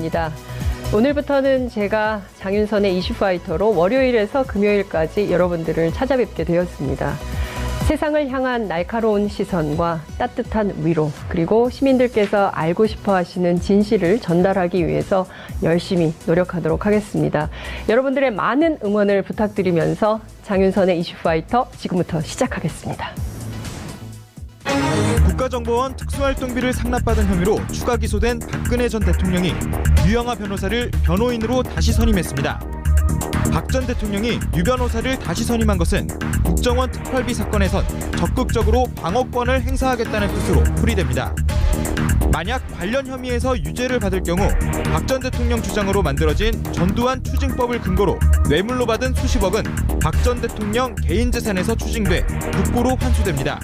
시간입니다. 오늘부터는 제가 장윤선의 이슈파이터로 월요일에서 금요일까지 여러분들을 찾아뵙게 되었습니다. 세상을 향한 날카로운 시선과 따뜻한 위로, 그리고 시민들께서 알고 싶어 하시는 진실을 전달하기 위해서 열심히 노력하도록 하겠습니다. 여러분들의 많은 응원을 부탁드리면서 장윤선의 이슈파이터 지금부터 시작하겠습니다. 국가정보원 특수활동비를 상납받은 혐의로 추가 기소된 박근혜 전 대통령이 유영하 변호사를 변호인으로 다시 선임했습니다. 박 전 대통령이 유 변호사를 다시 선임한 것은 국정원 특활비 사건에선 적극적으로 방어권을 행사하겠다는 뜻으로 풀이됩니다. 만약 관련 혐의에서 유죄를 받을 경우 박 전 대통령 주장으로 만들어진 전두환 추징법을 근거로 뇌물로 받은 수십억은 박 전 대통령 개인 재산에서 추징돼 국고로 환수됩니다.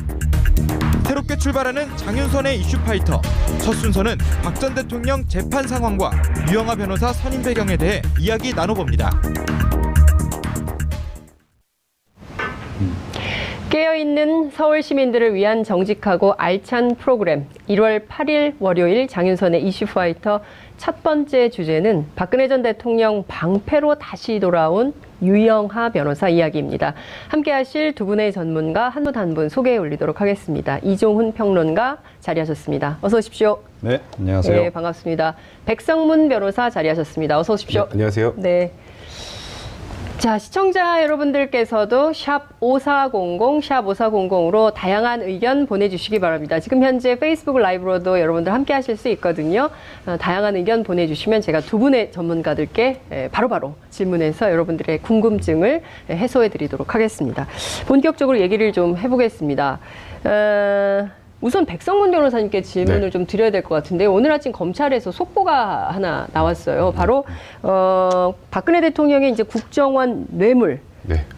새롭게 출발하는 장윤선의 이슈파이터. 첫 순서는 박 전 대통령 재판 상황과 유영하 변호사 선임 배경에 대해 이야기 나눠봅니다. 깨어있는 서울 시민들을 위한 정직하고 알찬 프로그램 1월 8일 월요일 장윤선의 이슈파이터 첫 번째 주제는 박근혜 전 대통령 방패로 다시 돌아온 유영하 변호사 이야기입니다. 함께 하실 두 분의 전문가 한 분 한 분 소개해 올리도록 하겠습니다. 이종훈 평론가 자리하셨습니다. 어서 오십시오. 네, 안녕하세요. 네, 반갑습니다. 백성문 변호사 자리하셨습니다. 어서 오십시오. 네, 안녕하세요. 네. 자, 시청자 여러분들께서도 샵 5400, 샵 5400으로 다양한 의견 보내주시기 바랍니다. 지금 현재 페이스북 라이브로도 여러분들 함께 하실 수 있거든요. 다양한 의견 보내주시면 제가 두 분의 전문가들께 바로바로 질문해서 여러분들의 궁금증을 해소해 드리도록 하겠습니다. 본격적으로 얘기를 좀 해보겠습니다. 우선 백성문 변호사님께 질문을 좀 드려야 될 것 같은데 오늘 아침 검찰에서 속보가 하나 나왔어요. 바로 박근혜 대통령이 이제 국정원 뇌물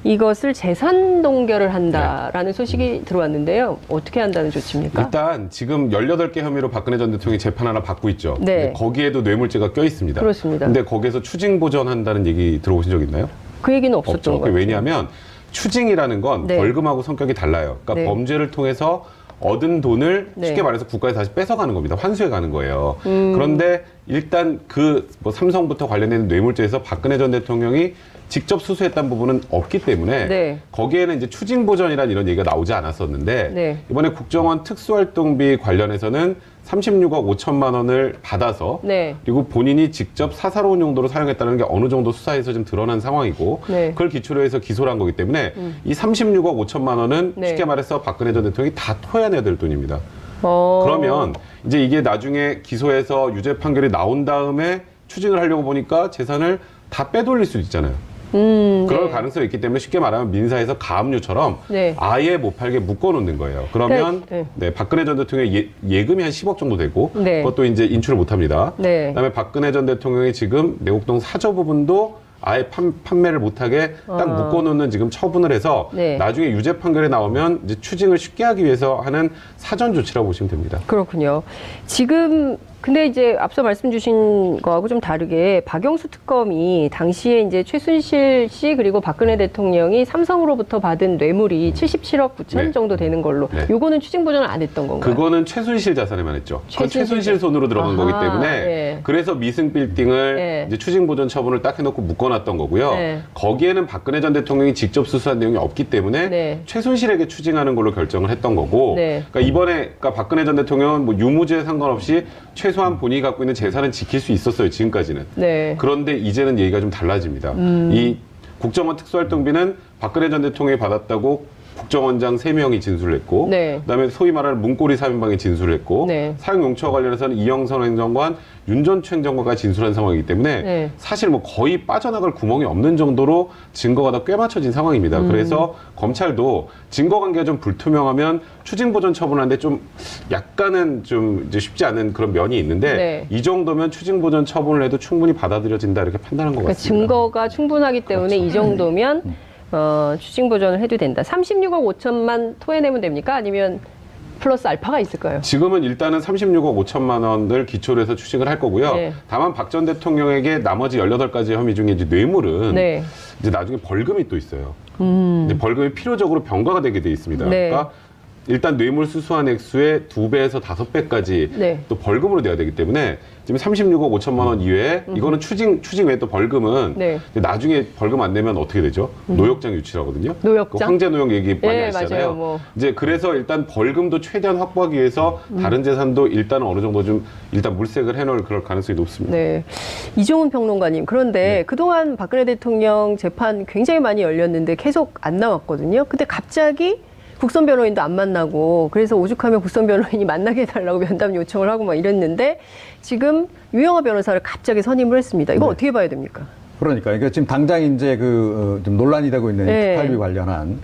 이것을 재산 동결을 한다라는 소식이 들어왔는데요. 어떻게 한다는 조치입니까? 일단 지금 18개 혐의로 박근혜 전 대통령이 재판 하나 받고 있죠. 네. 거기에도 뇌물죄가 껴 있습니다. 그렇습니다. 근데 거기에서 추징 보전한다는 얘기 들어보신 적 있나요? 그 얘기는 없었던 없죠. 것 같아요. 왜냐하면 추징이라는 건 네. 벌금하고 성격이 달라요. 그러니까 네. 범죄를 통해서 얻은 돈을 네. 쉽게 말해서 국가에서 다시 뺏어가는 겁니다. 환수해 가는 거예요. 그런데 일단 그 뭐 삼성부터 관련된 뇌물죄에서 박근혜 전 대통령이 직접 수수했다는 부분은 없기 때문에 네. 거기에는 이제 추징 보전이라는 이런 얘기가 나오지 않았었는데 네. 이번에 국정원 특수활동비 관련해서는 36억 5천만 원을 받아서 네. 그리고 본인이 직접 사사로운 용도로 사용했다는 게 어느 정도 수사에서 좀 드러난 상황이고 네. 그걸 기초로 해서 기소를 한 거기 때문에 이 36억 5천만 원은 네. 쉽게 말해서 박근혜 전 대통령이 다 토해내야 될 돈입니다. 그러면 이제 이게 나중에 기소해서 유죄 판결이 나온 다음에 추징을 하려고 보니까 재산을 다 빼돌릴 수 있잖아요. 그럴 네. 가능성이 있기 때문에 쉽게 말하면 민사에서 가압류처럼 네. 아예 못 팔게 묶어놓는 거예요. 그러면 네. 네, 박근혜 전 대통령의 예금이 한 10억 정도 되고 네. 그것도 이제 인출을 못합니다. 네. 그다음에 박근혜 전 대통령이 지금 내곡동 사저 부분도 아예 판매를 못하게 딱 묶어놓는 지금 처분을 해서 네. 나중에 유죄 판결이 나오면 이제 추징을 쉽게 하기 위해서 하는 사전 조치라고 보시면 됩니다. 그렇군요. 지금 근데 이제 앞서 말씀 주신 거하고 좀 다르게 박영수 특검이 당시에 이제 최순실 씨 그리고 박근혜 대통령이 삼성으로부터 받은 뇌물이 77억 9천 네. 정도 되는 걸로 네. 요거는 추징 보전을 안 했던 건가요? 그거는 최순실 자산에만 했죠. 그건 최순실 손으로 들어간 아하, 거기 때문에 네. 그래서 미승 빌딩을 네. 이제 추징 보전 처분을 딱 해놓고 묶어놨던 거고요. 네. 거기에는 박근혜 전 대통령이 직접 수수한 내용이 없기 때문에 네. 최순실에게 추징하는 걸로 결정을 했던 거고. 네. 그러니까 이번에 그러니까 박근혜 전 대통령은 뭐 유무죄에 상관없이 최소한 본인이 갖고 있는 재산은 지킬 수 있었어요. 지금까지는. 네. 그런데 이제는 얘기가 좀 달라집니다. 이 국정원 특수활동비는 박근혜 전 대통령이 받았다고 국정원장 3명이 진술을 했고 네. 그다음에 소위 말하는 문고리 3인방이 진술을 했고 네. 사용 용처와 관련해서는 이영선 행정관, 윤전추 행정관가 진술한 상황이기 때문에 네. 사실 뭐 거의 빠져나갈 구멍이 없는 정도로 증거가 다 꽤 맞춰진 상황입니다. 그래서 검찰도 증거 관계가 좀 불투명하면 추징 보전 처분하는데 좀 약간은 좀 이제 쉽지 않은 그런 면이 있는데 네. 이 정도면 추징 보전 처분을 해도 충분히 받아들여진다 이렇게 판단한 것 그러니까 같습니다. 증거가 충분하기 때문에 그렇죠. 이 정도면 추징 보전을 해도 된다. 36억 5천만 토해내면 됩니까? 아니면 플러스 알파가 있을까요? 지금은 일단은 36억 5천만 원을 기초로 해서 추징을 할 거고요. 네. 다만 박 전 대통령에게 나머지 18가지 혐의 중에 이제 뇌물은 네. 이제 나중에 벌금이 또 있어요. 이제 벌금이 필요적으로 병과가 되게 돼 있습니다. 네. 그러니까 일단 뇌물 수수한 액수의 2배에서 5배까지 네. 또 벌금으로 내야 되기 때문에 지금 36억 5천만 원 이외에 이거는 추징 외에 또 벌금은 네. 나중에 벌금 안 내면 어떻게 되죠? 노역장 유치라거든요. 노역장? 그 황제 노역 얘기 많이 네, 하시잖아요. 맞아요. 뭐. 이제 그래서 일단 벌금도 최대한 확보하기 위해서 다른 재산도 일단 어느 정도 좀 일단 물색을 해놓을 그럴 가능성이 높습니다. 네. 이종훈 평론가님, 그런데 그동안 박근혜 대통령 재판 굉장히 많이 열렸는데 계속 안 나왔거든요. 근데 갑자기 국선 변호인도 안 만나고 그래서 오죽하면 국선 변호인이 만나게 해달라고 면담 요청을 하고 막 이랬는데 지금 유영하 변호사를 갑자기 선임을 했습니다. 이거 어떻게 봐야 됩니까? 그러니까 지금 당장 이제 좀 논란이 되고 있는 네. 특활비 관련한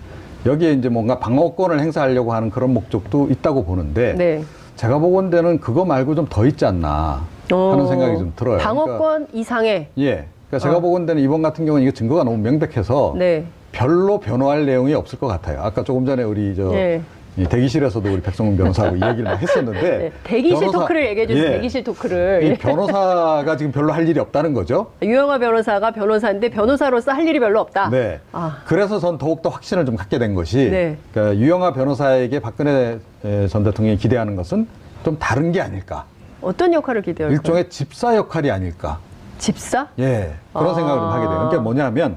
여기에 이제 뭔가 방어권을 행사하려고 하는 그런 목적도 있다고 보는데 네. 제가 보건대는 그거 말고 좀 더 있지 않나 하는 생각이 좀 들어요. 방어권 이상의. 예. 그러니까 제가 보건대는 이번 같은 경우는 이게 증거가 너무 명백해서 네. 별로 변호할 내용이 없을 것 같아요. 아까 조금 전에 우리 네. 이 대기실에서도 우리 백성문 변호사하고 이 얘기를 막 했었는데 네. 대기실 토크를 얘기해 주세요. 예. 대기실 토크를. 이 변호사가 지금 별로 할 일이 없다는 거죠. 유영하 변호사가 변호사인데 변호사로서 할 일이 별로 없다. 네. 아. 그래서 전 더욱더 확신을 좀 갖게 된 것이 네. 그러니까 유영하 변호사에게 박근혜 전 대통령이 기대하는 것은 좀 다른 게 아닐까. 어떤 역할을 기대할까요? 일종의 집사 역할이 아닐까. 집사? 예. 그런 아. 생각을 좀 하게 돼요. 그러니까 뭐냐면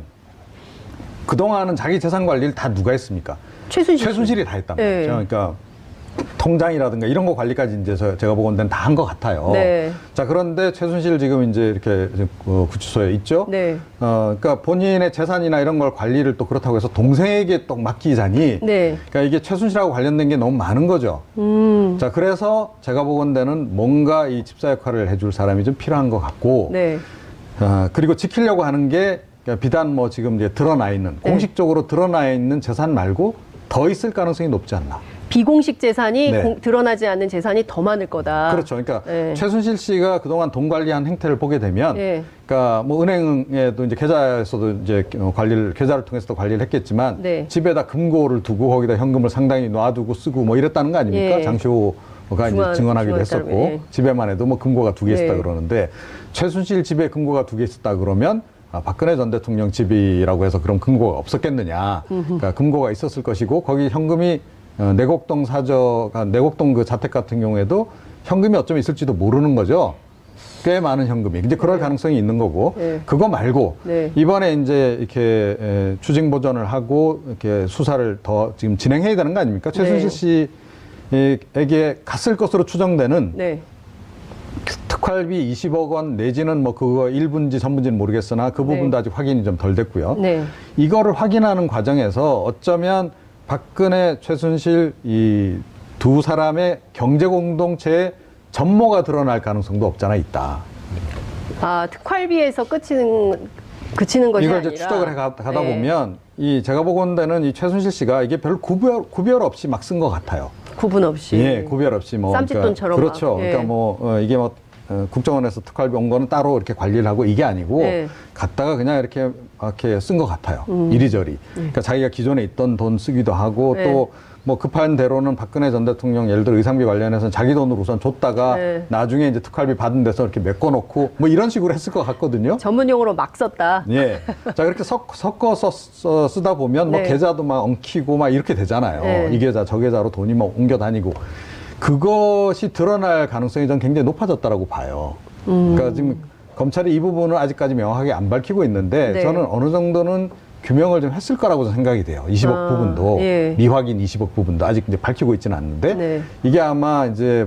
그동안은 자기 재산 관리를 다 누가 했습니까? 최순실이 다 했단 말이죠. 네. 그러니까 통장이라든가 이런 거 관리까지 이제 제가 보건대는 다 한 것 같아요. 네. 자, 그런데 최순실 지금 이제 이렇게 구치소에 있죠. 네. 그러니까 본인의 재산이나 이런 걸 관리를 또 그렇다고 해서 동생에게 또 맡기자니. 네. 그러니까 이게 최순실하고 관련된 게 너무 많은 거죠. 자, 그래서 제가 보건대는 뭔가 이 집사 역할을 해줄 사람이 좀 필요한 것 같고. 네. 그리고 지키려고 하는 게 그러니까 비단 뭐 지금 이제 드러나 있는 네. 공식적으로 드러나 있는 재산 말고 더 있을 가능성이 높지 않나. 비공식 재산이 네. 드러나지 않는 재산이 더 많을 거다. 그렇죠. 그러니까 네. 최순실 씨가 그동안 돈 관리한 행태를 보게 되면, 네. 그러니까 뭐 은행에도 이제 계좌에서도 이제 계좌를 통해서도 관리를 했겠지만, 네. 집에다 금고를 두고 거기다 현금을 상당히 놔두고 쓰고 뭐 이랬다는 거 아닙니까? 예. 장시호가 이제 증언하기도 했었고, 예. 집에만 해도 뭐 금고가 2개 있었다 네. 그러는데, 최순실 집에 금고가 2개 있었다 그러면, 박근혜 전 대통령 집이라고 해서 그런 금고가 없었겠느냐. 그러니까 금고가 있었을 것이고, 거기 현금이 내곡동 내곡동 그 자택 같은 경우에도 현금이 어쩌면 있을지도 모르는 거죠. 꽤 많은 현금이. 이제 그럴 가능성이 있는 거고. 네. 그거 말고 네. 이번에 이제 이렇게 추징 보전을 하고 이렇게 수사를 더 지금 진행해야 되는 거 아닙니까? 최순실 씨에게 갔을 것으로 추정되는 네. 특활비 20억 원 내지는 뭐 그거 일부인지 전부인지는 모르겠으나 그 부분도 네. 아직 확인이 좀 덜 됐고요. 네. 이거를 확인하는 과정에서 어쩌면 박근혜, 최순실 이 두 사람의 경제 공동체의 전모가 드러날 가능성도 없잖아 있다. 아, 특활비에서 그치는 것이 이걸 아니라. 이제 추적을 가다 네. 보면 이 제가 보건대는 이 최순실 씨가 이게 별 구별 없이 막 쓴 것 같아요. 구분 없이. 예, 구별 없이 뭐 쌈짓돈처럼 그렇죠. 막, 예. 그러니까 뭐 이게 뭐 국정원에서 특활비 온 거는 따로 이렇게 관리를 하고 이게 아니고 네. 갖다가 그냥 이렇게 쓴 것 같아요. 이리저리. 그러니까 자기가 기존에 있던 돈 쓰기도 하고 네. 또 뭐 급한 대로는 박근혜 전 대통령 예를 들어 의상비 관련해서는 자기 돈으로 우선 줬다가 네. 나중에 이제 특활비 받은 데서 이렇게 메꿔놓고 뭐 이런 식으로 했을 것 같거든요. 전문 용어로 막 썼다. 예. 자, 그렇게 섞어서 쓰다 보면 뭐 네. 계좌도 막 엉키고 막 이렇게 되잖아요. 네. 이 계좌, 저 계좌로 돈이 막 옮겨 다니고. 그것이 드러날 가능성이 전 굉장히 높아졌다라고 봐요. 그러니까 지금 검찰이 이 부분을 아직까지 명확하게 안 밝히고 있는데 네. 저는 어느 정도는 규명을 좀 했을 거라고 생각이 돼요. 20억 부분도 예. 미확인 20억 부분도 아직 이제 밝히고 있지는 않는데 네. 이게 아마 이제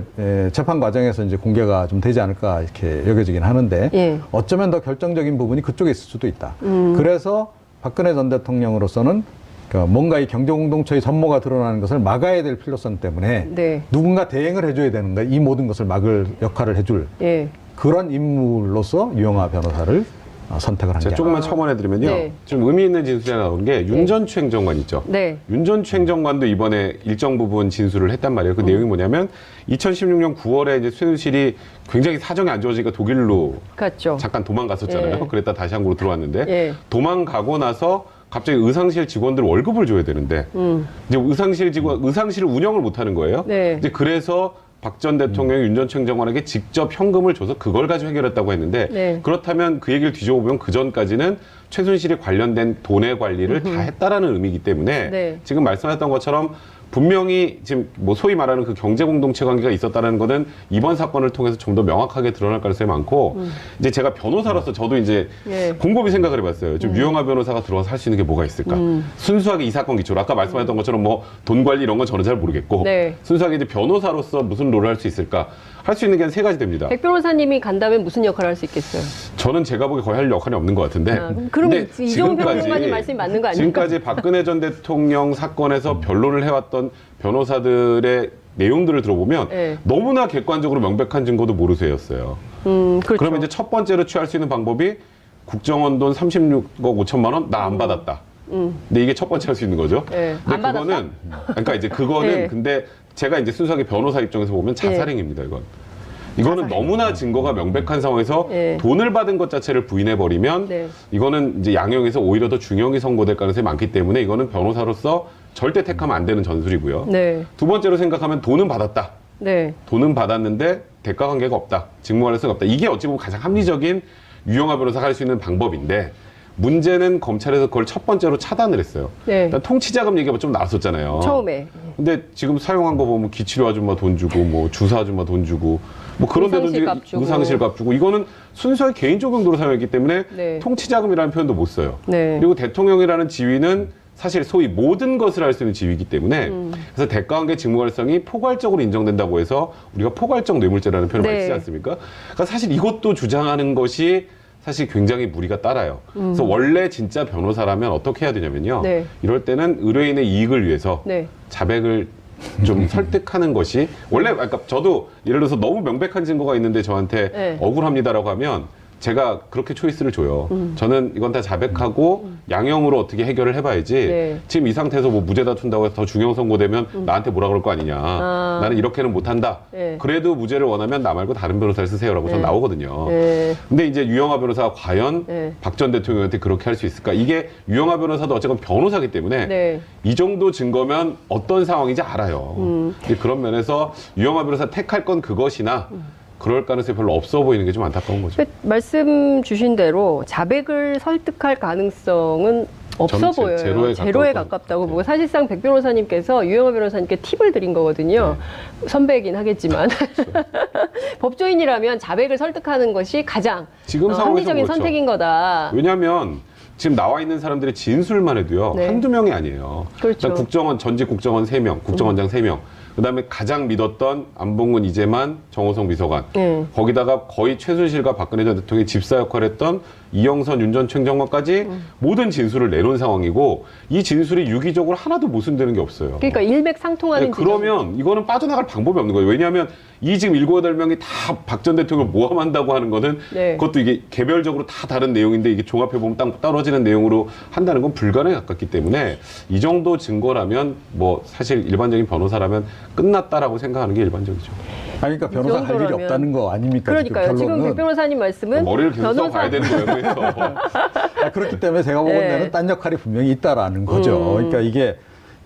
재판 과정에서 이제 공개가 좀 되지 않을까 이렇게 여겨지긴 하는데 예. 어쩌면 더 결정적인 부분이 그쪽에 있을 수도 있다. 그래서 박근혜 전 대통령으로서는 그러니까 뭔가 이 경제 공동체의 전모가 드러나는 것을 막아야 될 필요성 때문에 네. 누군가 대행을 해줘야 되는 거야. 이 모든 것을 막을 역할을 해줄 예. 그런 인물로서 유영하 변호사를 선택을 한 제가 게 조금만 첨언해드리면요. 네. 좀 의미 있는 진술이 나온 게 윤 전 추행정관 있죠. 네. 윤 전 추행정관도 이번에 일정 부분 진술을 했단 말이에요. 그 내용이 뭐냐면 2016년 9월에 이제 최순실이 굉장히 사정이 안 좋아지니까 독일로 갔죠. 잠깐 도망갔었잖아요. 예. 그랬다 다시 한국으로 들어왔는데 예. 도망가고 나서 갑자기 의상실 직원들 월급을 줘야 되는데 이제 의상실을 운영을 못 하는 거예요. 네. 이제 그래서 박 전 대통령이 윤 전 총장관에게 직접 현금을 줘서 그걸 가지고 해결했다고 했는데 네. 그렇다면 그 얘기를 뒤져보면 그 전까지는 최순실이 관련된 돈의 관리를 다 했다라는 의미이기 때문에 네. 지금 말씀하셨던 것처럼 분명히 지금 뭐 소위 말하는 그 경제 공동체 관계가 있었다는 거는 이번 사건을 통해서 좀 더 명확하게 드러날 가능성이 많고 이제 제가 변호사로서 저도 이제 예. 곰곰이 생각을 해봤어요. 좀 유영하 변호사가 들어와서 할 수 있는 게 뭐가 있을까? 순수하게 이 사건 기초로 아까 말씀하셨던 것처럼 뭐 돈 관리 이런 건 저는 잘 모르겠고 네. 순수하게 이제 변호사로서 무슨 롤을 할 수 있을까? 할 수 있는 게 한 세 가지 됩니다. 백 변호사님이 간다면 무슨 역할을 할 수 있겠어요? 저는 제가 보기에 거의 할 역할이 없는 것 같은데. 그럼 근데 이종훈 평론가님 말씀이 맞는 거 아닙니까? 지금까지 박근혜 전 대통령 사건에서 변론을 해왔던 변호사들의 내용들을 들어보면 네. 너무나 객관적으로 명백한 증거도 모르쇠였어요. 그렇죠. 그러면 이제 첫 번째로 취할 수 있는 방법이 국정원 돈 36억 5천만 원 나 안 받았다. 근데 이게 첫 번째 할 수 있는 거죠. 네. 근데 안 받았다? 그거는 그러니까 이제 그거는 네. 근데 제가 이제 순수하게 변호사 입장에서 보면 자살행위입니다. 이거는 너무나 증거가 명백한 상황에서 네. 돈을 받은 것 자체를 부인해 버리면 네. 이거는 이제 양형에서 오히려 더 중형이 선고될 가능성이 많기 때문에 이거는 변호사로서 절대 택하면 안 되는 전술이고요. 네. 두 번째로 생각하면 돈은 받았다. 네. 돈은 받았는데 대가 관계가 없다. 직무 관련성이 없다. 이게 어찌 보면 가장 합리적인 유영하 변호사가 할 수 있는 방법인데 문제는 검찰에서 그걸 첫 번째로 차단을 했어요. 네. 일단 통치자금 얘기가 좀 나왔었잖아요. 처음에. 근데 지금 사용한 거 보면 기치료 아줌마 돈 주고 뭐 주사 아줌마 돈 주고 뭐 그런 데도 의상실 값 주고. 의상실 값 주고 이거는 순수하게 개인적 용도로 사용했기 때문에 네. 통치자금이라는 표현도 못 써요. 네. 그리고 대통령이라는 지위는 사실 소위 모든 것을 할 수 있는 지위이기 때문에 그래서 대가관계 직무관련성이 포괄적으로 인정된다고 해서 우리가 포괄적 뇌물죄라는 표현을 많이 네. 쓰지 않습니까? 그러니까 사실 이것도 주장하는 것이 사실 굉장히 무리가 따라요. 그래서 원래 진짜 변호사라면 어떻게 해야 되냐면요. 네. 이럴 때는 의뢰인의 이익을 위해서 네. 자백을 좀 설득하는 것이 원래 그러니까 저도 예를 들어서 너무 명백한 증거가 있는데 저한테 네. 억울합니다라고 하면 제가 그렇게 초이스를 줘요. 저는 이건 다 자백하고 양형으로 어떻게 해결을 해봐야지. 네. 지금 이 상태에서 뭐 무죄 다툰다고 해서 더 중형 선고되면 나한테 뭐라 그럴 거 아니냐. 아. 나는 이렇게는 못한다. 네. 그래도 무죄를 원하면 나 말고 다른 변호사를 쓰세요라고 저는 나오거든요. 네. 근데 이제 유영하 변호사가 과연 네. 박 전 대통령한테 그렇게 할 수 있을까? 이게 유영하 변호사도 어쨌건 변호사기 때문에 네. 이 정도 증거면 어떤 상황인지 알아요. 근데 그런 면에서 유영하 변호사 택할 건 그것이나 그럴 가능성이 별로 없어 보이는 게 좀 안타까운 거죠. 말씀 주신 대로 자백을 설득할 가능성은 없어 저는 보여요. 제로에 제로에 가까울 가깝다고 것 보고 사실상 백 변호사님께서 유영하 변호사님께 팁을 드린 거거든요. 선배이긴 하겠지만 법조인이라면 자백을 설득하는 것이 가장 지금 상황에서 합리적인 그렇죠. 선택인 거다. 왜냐하면 지금 나와 있는 사람들의 진술만 해도요. 네. 한두 명이 아니에요. 그렇죠. 일단 국정원, 전직 국정원 3명, 국정원장 3명. 그다음에 가장 믿었던 안봉근, 이재만, 정호성 비서관. 네. 거기다가 거의 최순실과 박근혜 전 대통령의 집사 역할을 했던 이영선, 윤 전 총장관까지 모든 진술을 내놓은 상황이고 이 진술이 유기적으로 하나도 모순되는 게 없어요. 그러니까 일맥상통하는 네, 그러면 이거는 빠져나갈 방법이 없는 거예요. 왜냐하면 이 지금 7, 8명이 다 박 전 대통령을 모함한다고 하는 거는 네. 그것도 이게 개별적으로 다 다른 내용인데 이게 종합해보면 딱 떨어지는 내용으로 한다는 건 불가능에 가깝기 때문에 이 정도 증거라면 뭐 사실 일반적인 변호사라면 끝났다라고 생각하는 게 일반적이죠. 아니, 그러니까 변호사 할 일이 정도라면. 없다는 거 아닙니까? 그러니까요. 지금 결론은. 백 변호사님 말씀은 머리를 계속 써봐야 되는 거예요. 그래서. 그렇기 때문에 제가 보는 네. 데는 딴 역할이 분명히 있다라는 거죠. 그러니까 이게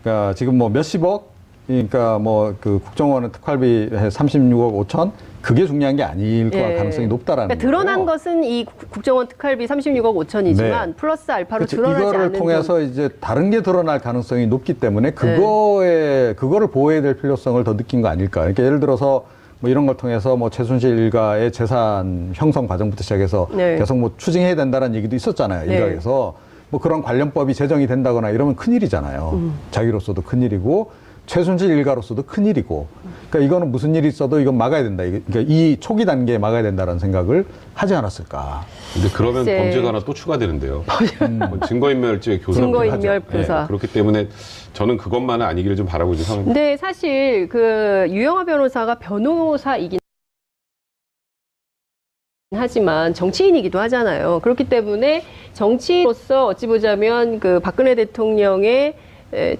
그러니까 지금 뭐 몇십억, 그러니까 뭐 그 국정원은 특활비 36억 5천 그게 중요한 게 아닐 거할 가능성이 높다라는 그러니까 드러난 거예요. 것은 이 국정원 특활비 36억 5천이지만 네. 플러스 알파로 그렇죠. 드러나지 이거를 않는 통해서 이제 다른 게 드러날 가능성이 높기 때문에 그거를 보호해야 될 필요성을 더 느낀 거 아닐까. 그러니까 예를 들어서 뭐 이런 걸 통해서 뭐 최순실 일가의 재산 형성 과정부터 시작해서 네. 계속 뭐 추징해야 된다는 얘기도 있었잖아요. 네. 일각에서 뭐 그런 관련법이 제정이 된다거나 이러면 큰일이잖아요. 자기로서도 큰일이고 최순실 일가로서도 큰일이고. 그러니까 이거는 무슨 일이 있어도 이건 막아야 된다. 그러니까 이 초기 단계에 막아야 된다는 생각을 하지 않았을까. 근데 그러면 글쎄. 범죄가 하나 또 추가되는데요. 뭐 증거인멸죄 교사. 증거인멸 교사. 그렇기 때문에 저는 그것만은 아니기를 좀 바라고 있는 상황입니다. 근데 사실 그 유영하 변호사가 변호사이긴 하지만 정치인이기도 하잖아요. 그렇기 때문에 정치인으로서 어찌 보자면 그 박근혜 대통령의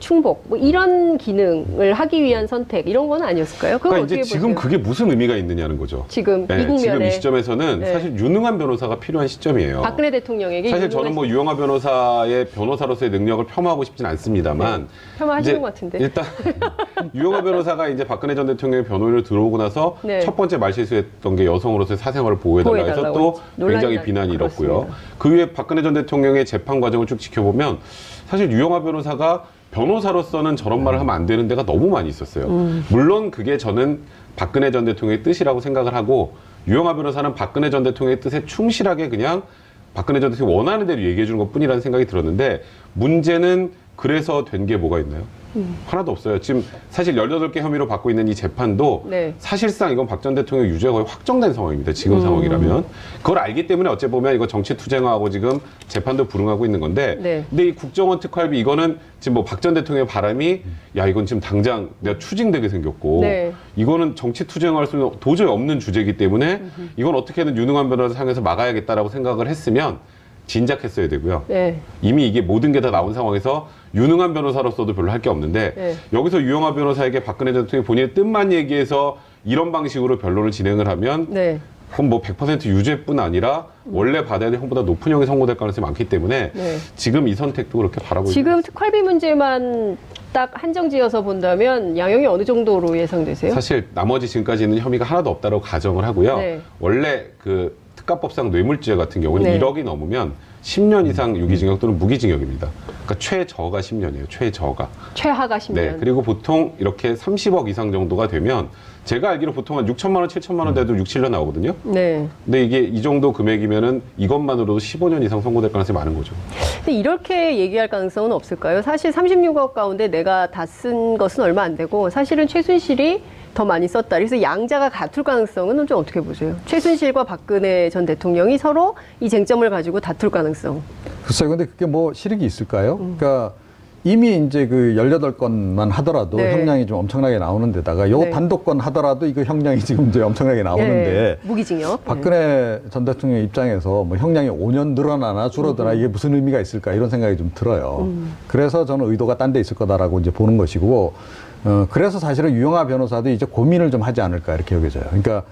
충복 뭐 이런 기능을 하기 위한 선택 이런 건 아니었을까요? 그건 그러니까 어떻게 이제 지금 보세요? 그게 무슨 의미가 있느냐는 거죠. 지금 네, 이 국면에 지금 이 시점에서는 네. 사실 유능한 변호사가 필요한 시점이에요. 박근혜 대통령에게 사실 저는 뭐 유영하 변호사의 변호사로서의 능력을 폄하하고 싶진 않습니다만 폄하하시는 이제 것 같은데. 일단 유영하 변호사가 이제 박근혜 전 대통령의 변호인으로 들어오고 나서 네. 첫 번째 말실수했던 게 여성으로서의 사생활을 보호해달라 해서 보호해달라고 또 논란이 굉장히 나- 비난이 일었고요. 그렇습니다. 그 위에 박근혜 전 대통령의 재판 과정을 쭉 지켜보면 사실 유영하 변호사가 변호사로서는 저런 말을 하면 안 되는 데가 너무 많이 있었어요. 물론 그게 저는 박근혜 전 대통령의 뜻이라고 생각을 하고 유영하 변호사는 박근혜 전 대통령의 뜻에 충실하게 그냥 박근혜 전 대통령이 원하는 대로 얘기해 주는 것뿐이라는 생각이 들었는데 문제는 그래서 된 게 뭐가 있나요? 하나도 없어요. 지금 사실 18개 혐의로 받고 있는 이 재판도 네. 사실상 이건 박 전 대통령 유죄가 거의 확정된 상황입니다. 지금 상황이라면. 그걸 알기 때문에 어째 보면 이거 정치 투쟁하고 지금 재판도 불응하고 있는 건데 네. 근데 이 국정원 특활비 이거는 지금 뭐 박 전 대통령의 바람이 야 이건 지금 당장 내가 추징되게 생겼고 네. 이거는 정치 투쟁할 수는 도저히 없는 주제이기 때문에 이건 어떻게든 유능한 변호사 상에서 막아야겠다라고 생각을 했으면 진작했어야 되고요. 네. 이미 이게 모든 게 다 나온 상황에서 유능한 변호사로서도 별로 할 게 없는데 네. 여기서 유영하 변호사에게 박근혜 전 대통령이 본인의 뜻만 얘기해서 이런 방식으로 변론을 진행을 하면 네. 그럼 뭐 100% 유죄뿐 아니라 원래 받아야 될 형보다 높은 형이 선고될 가능성이 많기 때문에 네. 지금 이 선택도 그렇게 바라고 있는 지금 특활비 문제만 딱 한정지어서 본다면 양형이 어느 정도로 예상되세요? 사실 나머지 지금까지 있는 혐의가 하나도 없다고 가정을 하고요. 네. 원래 그 특가법상 뇌물죄 같은 경우는 네. 1억이 넘으면 10년 이상 유기징역 또는 무기징역입니다. 그러니까 최저가 10년이에요. 최저가. 최하가 10년. 네. 그리고 보통 이렇게 30억 이상 정도가 되면 제가 알기로 보통 한 6천만 원, 7천만 원 돼도 6, 7년 나오거든요. 네. 근데 이게 이 정도 금액이면은 이것만으로도 15년 이상 선고될 가능성이 많은 거죠. 근데 이렇게 얘기할 가능성은 없을까요? 사실 36억 가운데 내가 다 쓴 것은 얼마 안 되고 사실은 최순실이 더 많이 썼다. 그래서 양자가 다툴 가능성은 좀 어떻게 보세요? 최순실과 박근혜 전 대통령이 서로 이 쟁점을 가지고 다툴 가능성. 글쎄요, 근데 그게 뭐 실익이 있을까요? 그러니까 이미 이제 그 18건만 하더라도 네. 형량이 좀 엄청나게 나오는 데다가 요 네. 단독건 하더라도 이거 형량이 지금 이제 엄청나게 나오는데 예, 무기징역. 박근혜 전 대통령 입장에서 뭐 형량이 5년 늘어나나 줄어드나 이게 무슨 의미가 있을까 이런 생각이 좀 들어요. 그래서 저는 의도가 딴 데 있을 거다라고 이제 보는 것이고, 그래서 사실은 유영하 변호사도 이제 고민을 좀 하지 않을까 이렇게 여겨져요. 그러니까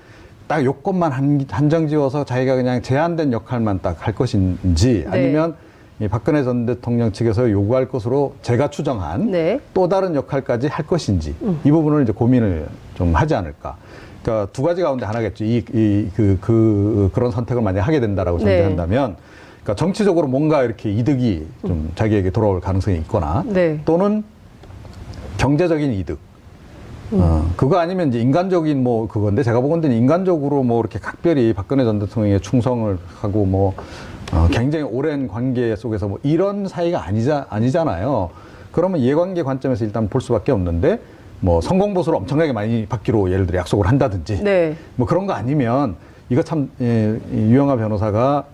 딱 요건만 한정 지어서 자기가 그냥 제한된 역할만 딱 할 것인지 네. 아니면 이 박근혜 전 대통령 측에서 요구할 것으로 제가 추정한 네. 또 다른 역할까지 할 것인지 이 부분을 이제 고민을 좀 하지 않을까. 그러니까 두 가지 가운데 하나겠죠. 그런 선택을 만약 하게 된다라고 네. 전제한다면, 그러니까 정치적으로 뭔가 이렇게 이득이 좀 자기에게 돌아올 가능성이 있거나 네. 또는 경제적인 이득. 그거 아니면 이제 인간적인 뭐 그건데 제가 보건대는 인간적으로 뭐 이렇게 각별히 박근혜 전 대통령에 충성을 하고 뭐 굉장히 오랜 관계 속에서 뭐 이런 사이가 아니잖아요. 그러면 이해관계 관점에서 일단 볼 수밖에 없는데 뭐 성공보수를 엄청나게 많이 받기로 예를 들어 약속을 한다든지 네. 뭐 그런 거 아니면 이거 참 유영하 변호사가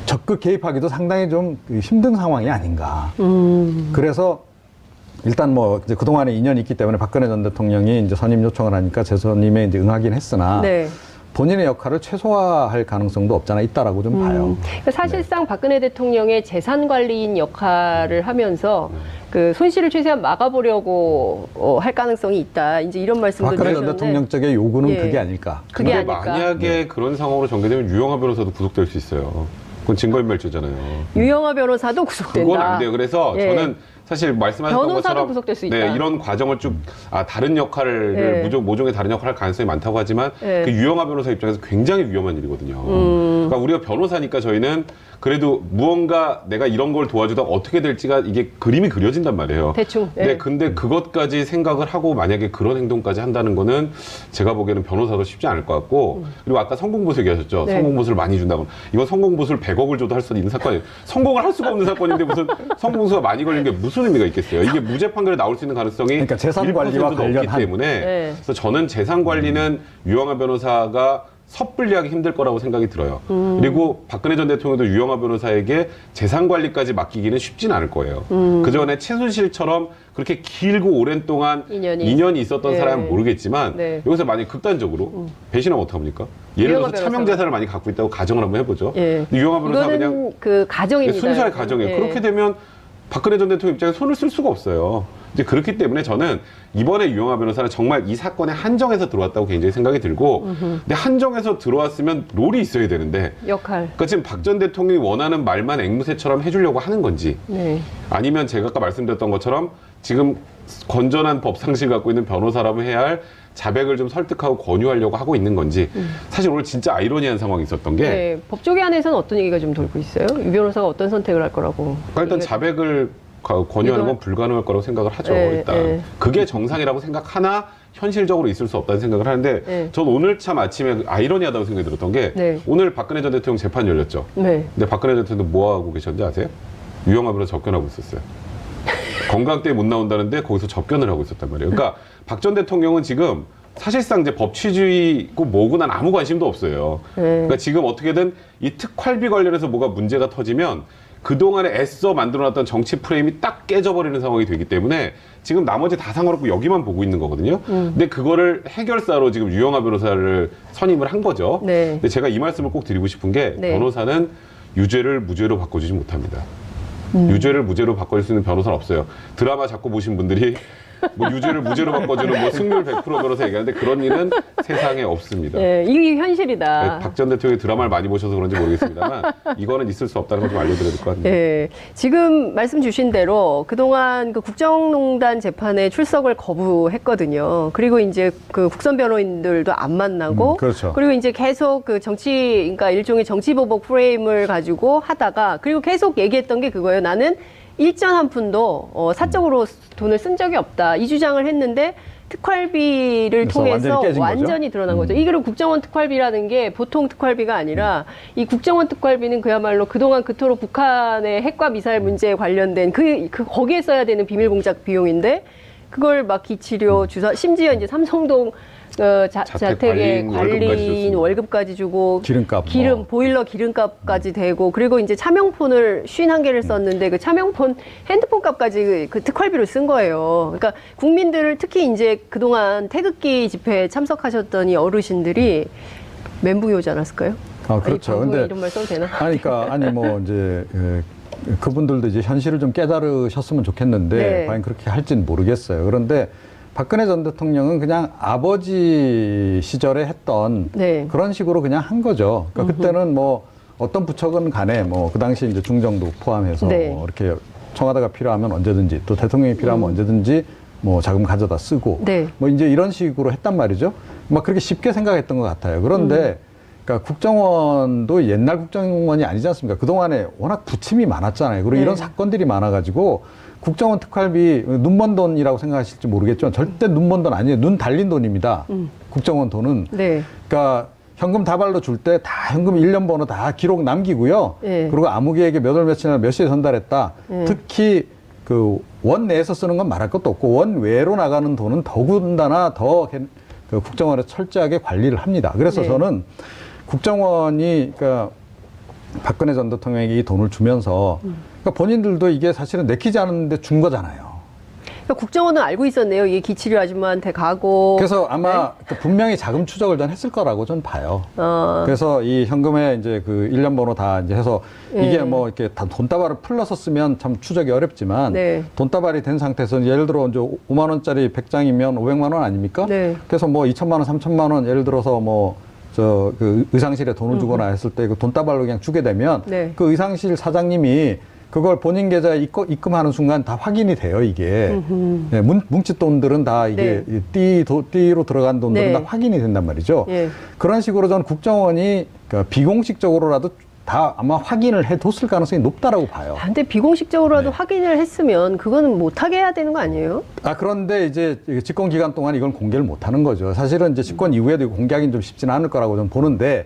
적극 개입하기도 상당히 좀 힘든 상황이 아닌가. 그래서 일단 뭐 이제 그동안에 인연이 있기 때문에 박근혜 전 대통령이 이제 선임 요청을 하니까 재선임에 이제 응하긴 했으나 네. 본인의 역할을 최소화할 가능성도 없잖아 있다라고 좀 봐요. 그러니까 사실상 박근혜 대통령의 재산 관리인 역할을 하면서 그 손실을 최대한 막아보려고 할 가능성이 있다. 이제 이런 말씀도 박근혜 전 드렸는데 대통령 쪽의 요구는 예. 그게 아닐까. 그게 근데 아닐까. 만약에 그런 상황으로 전개되면 유영하 변호사도 구속될 수 있어요. 그건 증거인멸죄잖아요. 유영하 변호사도 구속된다. 그건 안 돼요. 그래서 예. 저는 사실 말씀하셨던 변호사도 것처럼 구속될 수 있다. 네, 이런 과정을 쭉 다른 역할을 예. 모종의 다른 역할을 할 가능성이 많다고 하지만 예. 그 유영하 변호사 입장에서 굉장히 위험한 일이거든요. 그러니까 우리가 변호사니까 저희는 그래도 무언가 내가 이런 걸 도와주다 어떻게 될지가 이게 그림이 그려진단 말이에요. 대충. 예. 네, 근데 그것까지 생각을 하고 만약에 그런 행동까지 한다는 거는 제가 보기에는 변호사도 쉽지 않을 것 같고 그리고 아까 성공보수 얘기하셨죠. 네. 성공보수를 많이 준다고. 이건 성공보수를 100억을 줘도 할 수 있는 사건이에요. 성공을 할 수가 없는 사건인데 무슨 성공보수가 많이 걸린 게 무슨 의미가 있겠어요. 이게 무죄 판결에 나올 수 있는 가능성이 그러니까 재산 관리와 1%도 없기 관련한. 때문에 네. 그래서 저는 재산 관리는 유영하 변호사가 섣불리하기 힘들 거라고 생각이 들어요. 그리고 박근혜 전 대통령도 유영하 변호사에게 재산 관리까지 맡기기는 쉽지는 않을 거예요. 그 전에 최순실처럼 그렇게 길고 오랜 동안 인연이 있었던 네. 사람은 모르겠지만 네. 여기서 만약 극단적으로 배신하면 어떡합니까? 예를 유영하 들어서 차명 변호사가. 재산을 많이 갖고 있다고 가정을 한번 해보죠. 예. 근데 유영하 변호사 이거는 그냥 그 가정입니다. 순수한 가정이에요. 예. 그렇게 되면 박근혜 전 대통령 입장에서 손을 쓸 수가 없어요. 이제 그렇기 때문에 저는 이번에 유영하 변호사는 정말 이 사건에 한정해서 들어왔다고 굉장히 생각이 들고 근데 한정해서 들어왔으면 롤이 있어야 되는데 역할. 그러니까 지금 박 전 대통령이 원하는 말만 앵무새처럼 해주려고 하는 건지 네. 아니면 제가 아까 말씀드렸던 것처럼 지금 건전한 법상식을 갖고 있는 변호사라면 해야 할 자백을 좀 설득하고 권유하려고 하고 있는 건지 사실 오늘 진짜 아이러니한 상황이 있었던 게 네. 법조계 안에서는 어떤 얘기가 좀 돌고 있어요? 유 변호사가 어떤 선택을 할 거라고. 그러니까 일단 얘기가 자백을 권유하는 건 불가능할 거라고 생각을 하죠. 일단 그게 정상이라고 생각하나 현실적으로 있을 수 없다는 생각을 하는데 전 오늘 참 아침에 아이러니하다고 생각이 들었던 게 오늘 박근혜 전 대통령 재판 열렸죠. 근데 박근혜 전 대통령 뭐 하고 계셨는지 아세요? 유영아 변호사 접견하고 있었어요. 건강 때문에 못 나온다는데 거기서 접견을 하고 있었단 말이에요. 그러니까 박 전 대통령은 지금 사실상 이제 법치주의고 뭐고 난 아무 관심도 없어요. 그러니까 지금 어떻게든 이 특활비 관련해서 뭐가 문제가 터지면 그동안에 애써 만들어놨던 정치 프레임이 딱 깨져버리는 상황이 되기 때문에 지금 나머지 다 상관없고 여기만 보고 있는 거거든요. 근데 그거를 해결사로 지금 유영아 변호사를 선임을 한 거죠. 근데 제가 이 말씀을 꼭 드리고 싶은 게 변호사는 유죄를 무죄로 바꿔주지 못합니다. 유죄를 무죄로 바꿔줄 수 있는 변호사는 없어요. 드라마 자꾸 보신 분들이 뭐 유죄를 무죄로 바꿔주는 뭐 승률 100% 변호사 얘기하는데 그런 일은 세상에 없습니다. 이게 현실이다. 박 전 대통령이 드라마를 많이 보셔서 그런지 모르겠습니다만 이거는 있을 수 없다는 걸 좀 알려드려야 될 것 같네요. 지금 말씀 주신 대로 그동안 그 국정농단 재판에 출석을 거부했거든요. 그리고 이제 그 국선 변호인들도 안 만나고 그렇죠. 그리고 이제 계속 그 그러니까 일종의 정치보복 프레임을 가지고 하다가 그리고 계속 얘기했던 게 그거예요. 나는 일전 한 푼도 사적으로 돈을 쓴 적이 없다. 이 주장을 했는데 특활비를 통해서 완전히 드러난 거죠. 이게 국정원 특활비라는 게 보통 특활비가 아니라 이 국정원 특활비는 그야말로 그동안 그토록 북한의 핵과 미사일 문제에 관련된 거기에 써야 되는 비밀 공작 비용인데 그걸 막 기치료 주사 심지어 이제 삼성동 자택의 관리인 월급까지 주고 기름값 보일러 기름값까지 되고 그리고 이제 차명폰을 51개를 썼는데 그 차명폰 핸드폰 값까지 그 특활비로 쓴 거예요. 그러니까 국민들을 특히 이제 그동안 태극기 집회에 참석하셨던 이 어르신들이 멘붕이 오지 않았을까요? 그렇죠. 근데 이런 말 써도 되나? 아니 뭐 이제 그분들도 이제 현실을 좀 깨달으셨으면 좋겠는데 과연 그렇게 할지는 모르겠어요. 그런데 박근혜 전 대통령은 그냥 아버지 시절에 했던 그런 식으로 그냥 한 거죠. 그러니까 그때는 뭐 어떤 부처건 간에 뭐 그 당시 이제 중정도 포함해서 뭐 이렇게 청와대가 필요하면 언제든지 또 대통령이 필요하면 언제든지 뭐 자금 가져다 쓰고 뭐 이제 이런 식으로 했단 말이죠. 막 그렇게 쉽게 생각했던 것 같아요. 그런데 그러니까 국정원도 옛날 국정원이 아니지 않습니까? 그동안에 워낙 부침이 많았잖아요. 그리고 이런 사건들이 많아가지고 국정원 특활비 눈먼 돈이라고 생각하실지 모르겠지만 절대 눈먼 돈 아니에요. 눈 달린 돈입니다. 국정원 돈은. 그러니까 현금 다발로 줄 때 다 현금 1년 번호 다 기록 남기고요. 그리고 아무개에게 몇 월 며칠날 몇 시에 전달했다. 특히 그 원 내에서 쓰는 건 말할 것도 없고 원 외로 나가는 돈은 더군다나 더 그 국정원에서 철저하게 관리를 합니다. 그래서 저는 국정원이 그러니까 박근혜 전 대통령에게 이 돈을 주면서 그러니까 본인들도 이게 사실은 내키지 않았는데 준 거잖아요. 그러니까 국정원은 알고 있었네요. 이게 기치료 아줌마한테 가고. 그래서 아마 분명히 자금 추적을 전 했을 거라고 전 봐요. 그래서 이 현금에 이제 그 1년 번호 다 이제 해서 이게 뭐 이렇게 다 돈다발을 풀러서 쓰면 참 추적이 어렵지만 돈다발이 된 상태에서 예를 들어 이제 5만 원짜리 100장이면 500만 원 아닙니까? 그래서 뭐 2천만 원, 3천만 원 예를 들어서 뭐 그 의상실에 돈을 주거나 했을 때 그 돈다발로 그냥 주게 되면 그 의상실 사장님이 그걸 본인 계좌에 입금하는 순간 다 확인이 돼요, 이게. 뭉칫 돈들은 다 이게 띠로 들어간 돈들은 다 확인이 된단 말이죠. 그런 식으로 저는 국정원이 그러니까 비공식적으로라도 다 아마 확인을 해뒀을 가능성이 높다라고 봐요. 근데 비공식적으로라도 확인을 했으면 그거는 못하게 해야 되는 거 아니에요? 그런데 이제 집권 기간 동안 이걸 공개를 못하는 거죠. 사실은 이제 집권 이후에도 공개하기는 좀 쉽지는 않을 거라고 저는 보는데,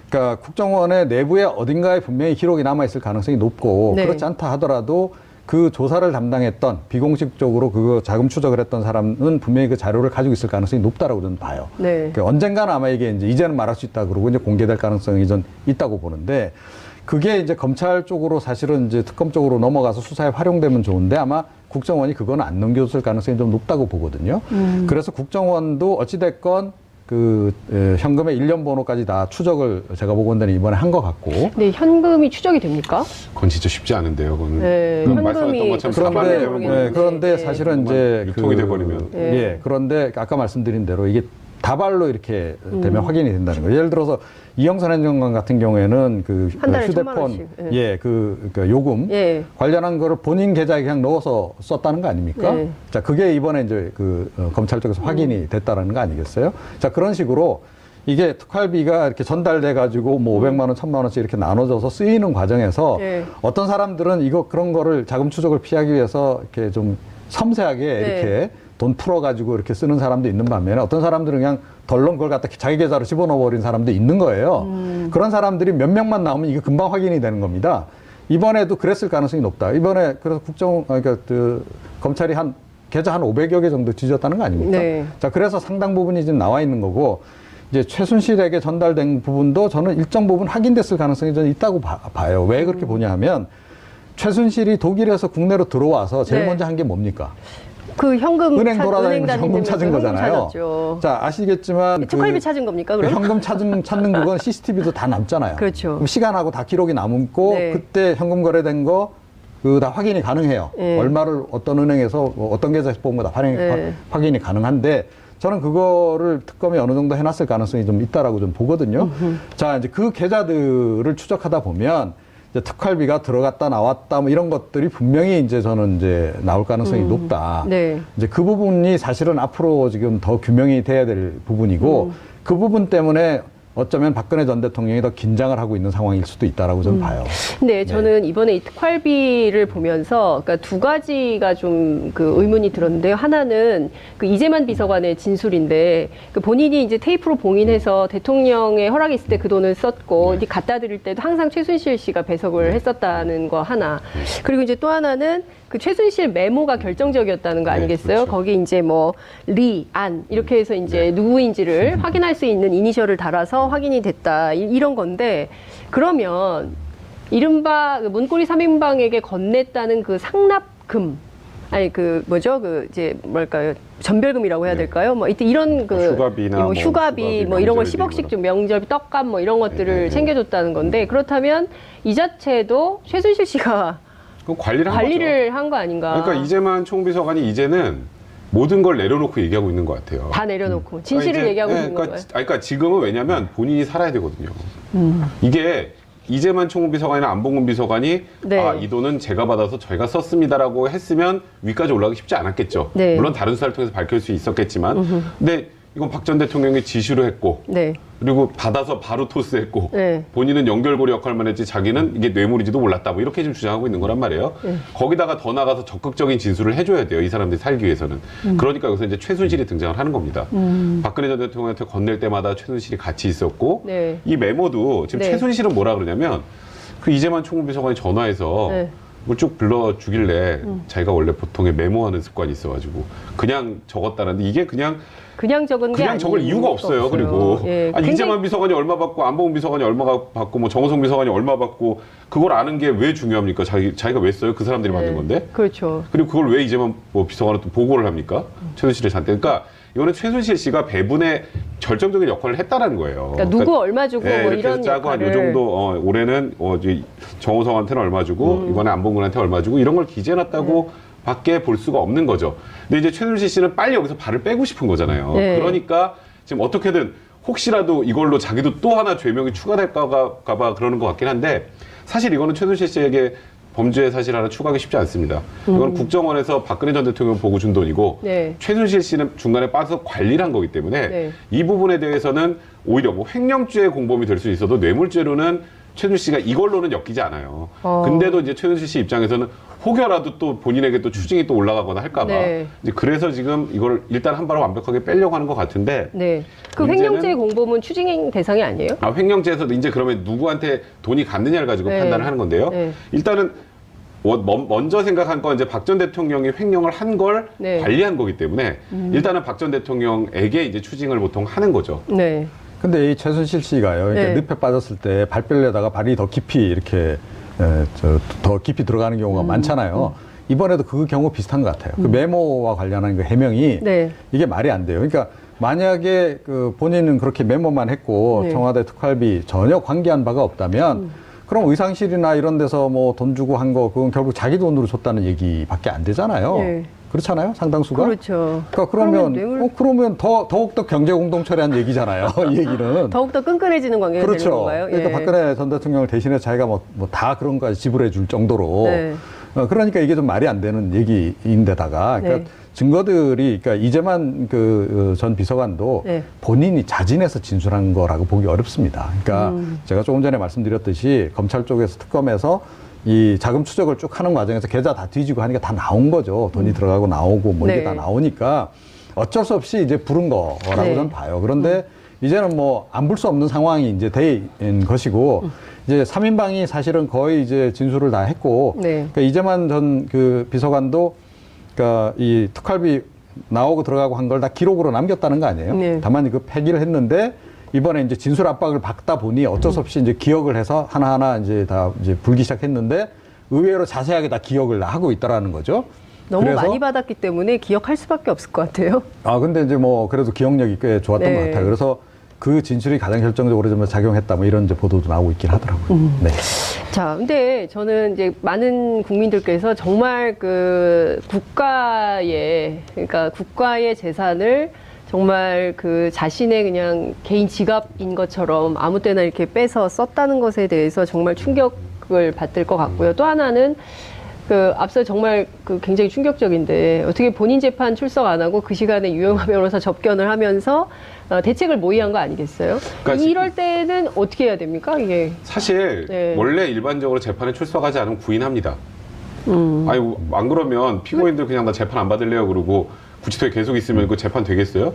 그러니까 국정원의 내부에 어딘가에 분명히 기록이 남아있을 가능성이 높고 그렇지 않다 하더라도 그 조사를 담당했던 비공식적으로 그거 자금 추적을 했던 사람은 분명히 그 자료를 가지고 있을 가능성이 높다라고 저는 봐요. 그러니까 언젠가는 아마 이게 이제는 말할 수 있다 그러고 이제 공개될 가능성이 전 있다고 보는데 그게 이제 검찰 쪽으로 사실은 이제 특검 쪽으로 넘어가서 수사에 활용되면 좋은데 아마 국정원이 그건 안 넘겨줬을 가능성이 좀 높다고 보거든요. 그래서 국정원도 어찌됐건 그 현금의 1년 번호까지 다 추적을 제가 보건대는 이번에 한 것 같고. 네, 현금이 추적이 됩니까? 그건 진짜 쉽지 않은데요. 그건 현금이 말씀하셨던 것처럼 그런데 사실은 이제 유통이 돼버리면 그런데 아까 말씀드린 대로 이게 다발로 이렇게 되면 확인이 된다는 거예요. 예를 들어서 이영선 행정관 같은 경우에는 그 휴대폰 그 요금 관련한 거를 본인 계좌에 그냥 넣어서 썼다는 거 아닙니까? 자, 그게 이번에 이제 그 검찰 쪽에서 확인이 됐다라는 거 아니겠어요? 자, 그런 식으로 이게 특활비가 이렇게 전달돼 가지고 뭐 500만 원, 1000만 원씩 이렇게 나눠져서 쓰이는 과정에서 네. 어떤 사람들은 그런 거를 자금 추적을 피하기 위해서 이렇게 좀 섬세하게 이렇게 돈 풀어 가지고 이렇게 쓰는 사람도 있는 반면에 어떤 사람들은 그냥 덜렁 그걸 갖다 자기 계좌로 집어넣어 버린 사람도 있는 거예요. 그런 사람들이 몇 명만 나오면 이게 금방 확인이 되는 겁니다. 이번에도 그랬을 가능성이 높다. 이번에 그래서 그러니까 검찰이 계좌 한 500여 개 정도 뒤졌다는 거 아닙니까? 네. 자, 그래서 상당 부분이 지금 나와 있는 거고, 이제 최순실에게 전달된 부분도 저는 일정 부분 확인됐을 가능성이 저는 있다고 봐요. 왜 그렇게 보냐 하면, 최순실이 독일에서 국내로 들어와서 제일 네. 먼저 한 게 뭡니까? 그 현금 은행 돌아다니면서 현금 찾은 현금 거잖아요. 찾았죠. 자, 아시겠지만. 특활비 찾은 겁니까, 그럼? 현금 찾는 그건 CCTV도 다 남잖아요. 그렇죠. 그럼 시간하고 다 기록이 남고, 네. 그때 현금 거래된 거, 다 확인이 가능해요. 네. 얼마를 어떤 은행에서 어떤 계좌에서 뽑은 거 다 네. 확인이 가능한데, 저는 그거를 특검이 어느 정도 해놨을 가능성이 좀 있다라고 좀 보거든요. 자, 이제 그 계좌들을 추적하다 보면, 이제 특활비가 들어갔다 나왔다 뭐 이런 것들이 분명히 이제 저는 이제 나올 가능성이 높다. 네. 이제 그 부분이 사실은 앞으로 지금 더 규명이 돼야 될 부분이고, 그 부분 때문에 어쩌면 박근혜 전 대통령이 더 긴장을 하고 있는 상황일 수도 있다라고 저는 봐요. 근데 저는 이번에 이 특활비를 보면서 그러니까 두 가지가 좀 그 의문이 들었는데요. 하나는 그 이재만 비서관의 진술인데 그 본인이 이제 테이프로 봉인해서 대통령의 허락이 있을 때 그 돈을 썼고 이제 갖다 드릴 때도 항상 최순실 씨가 배석을 했었다는 거 하나. 그리고 이제 또 하나는 그 최순실 메모가 결정적이었다는 거 아니겠어요? 그렇죠. 거기 이제 뭐 리, 안 이렇게 해서 이제 누구인지를 확인할 수 있는 이니셜을 달아서 확인이 됐다 이런 건데 그러면 이른바 그 문고리 3인방에게 건넸다는 그 상납금 아니 그 뭐죠 그 이제 뭘까요 전별금이라고 해야 될까요? 뭐 이때 이런 그 휴가비나 뭐 휴가비 뭐 이런 거 명절비 10억씩 뭐 좀 명절비 떡값 뭐 이런 것들을 네. 챙겨줬다는 건데 그렇다면 이 자체도 최순실 씨가 그럼 관리를 한 거죠. 관리를 한 거 아닌가? 그러니까 이재만 총비서관이 이제는 모든 걸 내려놓고 얘기하고 있는 것 같아요. 다 내려놓고 진실을 그러니까 이제, 얘기하고 있는 그러니까, 거예요. 그러니까 지금은 왜냐하면 본인이 살아야 되거든요. 이게 이재만 총비서관이나 안봉근 비서관이 네. 이 돈은 제가 받아서 저희가 썼습니다라고 했으면 위까지 올라가기 쉽지 않았겠죠. 네. 물론 다른 수사를 통해서 밝힐 수 있었겠지만 근데 이건 박 전 대통령이 지시로 했고 네. 그리고 받아서 바로 토스했고 네. 본인은 연결고리 역할만 했지 자기는 이게 뇌물인지도 몰랐다 뭐 이렇게 지금 주장하고 있는 거란 말이에요. 거기다가 더 나가서 적극적인 진술을 해줘야 돼요. 이 사람들이 살기 위해서는. 그러니까 여기서 이제 최순실이 등장을 하는 겁니다. 박근혜 전 대통령한테 건넬 때마다 최순실이 같이 있었고 네. 이 메모도 지금 네. 최순실은 뭐라 그러냐면 그 이재만 총무비서관이 전화해서 네. 그걸 쭉 불러주길래 자기가 원래 보통에 메모하는 습관이 있어가지고 그냥 적었다는데 이게 그냥 적은 게 그냥 적을 아닌 이유가 없어요. 그리고 예, 이재만 비서관이 얼마 받고 안봉근 비서관이 얼마 받고 뭐 정호성 비서관이 얼마 받고 그걸 아는 게 왜 중요합니까? 자기가 왜 써요? 그 사람들이 만든 건데. 그렇죠. 그리고 그걸 왜 이재만 뭐 비서관은 또 보고를 합니까? 최순실의 잔대. 그러니까 이거는 최순실 씨가 배분에 결정적인 역할을 했다라는 거예요. 그러니까 누구 얼마 주고 뭐 이렇게 이런 해서 짜고 한 요 역할을 정도 올해는 이제 정호성한테는 얼마 주고 이번에 안봉근한테 얼마 주고 이런 걸 기재해놨다고 밖에 볼 수가 없는 거죠. 근데 이제 최순실 씨는 빨리 여기서 발을 빼고 싶은 거잖아요. 네. 그러니까 지금 어떻게든 혹시라도 이걸로 자기도 또 하나 죄명이 추가될까 봐 그러는 것 같긴 한데 사실 이거는 최순실 씨에게 범죄 사실 하나 추가하기 쉽지 않습니다. 이건 국정원에서 박근혜 전 대통령 보고 준 돈이고 네. 최순실 씨는 중간에 빠져서 관리를 한 거기 때문에 네. 이 부분에 대해서는 오히려 뭐 횡령죄의 공범이 될 수 있어도 뇌물죄로는 최순실 씨가 이걸로는 엮이지 않아요. 근데도 이제 최순실 씨 입장에서는 혹여라도 또 본인에게 또 추징이 또 올라가거나 할까봐 네. 이제 그래서 지금 이걸 일단 한 발로 완벽하게 빼려고 하는 것 같은데 네. 그 문제는- 횡령죄 공범은 추징 대상이 아니에요? 횡령죄에서도 이제 그러면 누구한테 돈이 갔느냐를 가지고 네. 판단을 하는 건데요. 네. 일단은 먼저 생각한 건 이제 박 전 대통령이 횡령을 한 걸 네. 관리한 거기 때문에 일단은 박 전 대통령에게 이제 추징을 보통 하는 거죠. 네. 근데 이 최순실 씨가요, 이렇게 네. 늪에 빠졌을 때 발별려다가 발이 더 깊이 이렇게 더 깊이 들어가는 경우가 많잖아요. 이번에도 그 경우 비슷한 것 같아요. 그 메모와 관련한 그 해명이 네. 이게 말이 안 돼요. 그러니까 만약에 그 본인은 그렇게 메모만 했고 네. 청와대 특활비 전혀 관계한 바가 없다면 그럼 의상실이나 이런 데서 뭐 돈 주고 한 거 그건 결국 자기 돈으로 줬다는 얘기밖에 안 되잖아요. 네. 그렇잖아요, 상당수가. 그렇죠. 그러니까 그러면 더욱더 경제 공동체라는 얘기잖아요. 이 얘기는. 더욱더 끈끈해지는 관계가 되는 그렇죠. 건가요? 그러니까 예. 박근혜 전 대통령을 대신해 자기가 뭐 다 그런 거까지 지불해 줄 정도로. 네. 그러니까 이게 좀 말이 안 되는 얘기인데다가 그러니까 네. 증거들이 그러니까 이재만 그 전 비서관도 네. 본인이 자진해서 진술한 거라고 보기 어렵습니다. 그러니까 제가 조금 전에 말씀드렸듯이 검찰 쪽에서 특검에서 이 자금 추적을 쭉 하는 과정에서 계좌 다 뒤지고 하니까 다 나온 거죠. 돈이 들어가고 나오고 뭐 이게 네. 다 나오니까 어쩔 수 없이 이제 부른 거라고 네. 저는 봐요. 그런데 이제는 뭐 안 볼 수 없는 상황이 이제 된 것이고 이제 3인방이 사실은 거의 이제 진술을 다 했고 네. 그러니까 이재만 전 그 비서관도 그러니까 이 특활비 나오고 들어가고 한 걸 다 기록으로 남겼다는 거 아니에요? 네. 다만 그 폐기를 했는데 이번에 이제 진술 압박을 받다 보니 어쩔 수 없이 이제 기억을 해서 하나하나 이제 다 이제 불기 시작했는데 의외로 자세하게 다 기억을 하고 있다라는 거죠. 너무 그래서 많이 받았기 때문에 기억할 수밖에 없을 것 같아요. 아, 근데 이제 뭐 그래도 기억력이 꽤 좋았던 네. 것 같아요. 그래서 그 진술이 가장 결정적으로 좀 작용했다 뭐 이런 이제 보도도 나오고 있긴 하더라고요. 네. 자, 근데 저는 이제 많은 국민들께서 정말 그 그러니까 국가의 재산을 정말 그 자신의 그냥 개인 지갑인 것처럼 아무 때나 이렇게 빼서 썼다는 것에 대해서 정말 충격을 받을 것 같고요. 또 하나는 그 앞서 정말 그 굉장히 충격적인데 어떻게 본인 재판 출석 안 하고 그 시간에 유영하 변호사 접견을 하면서 대책을 모의한 거 아니겠어요? 그러니까 이럴 때는 어떻게 해야 됩니까? 이게 사실 네. 원래 일반적으로 재판에 출석하지 않으면 구인합니다. 아니 안 그러면 피고인들 그냥 나 재판 안 받을래요 그러고 구치소에 계속 있으면 그 재판 되겠어요?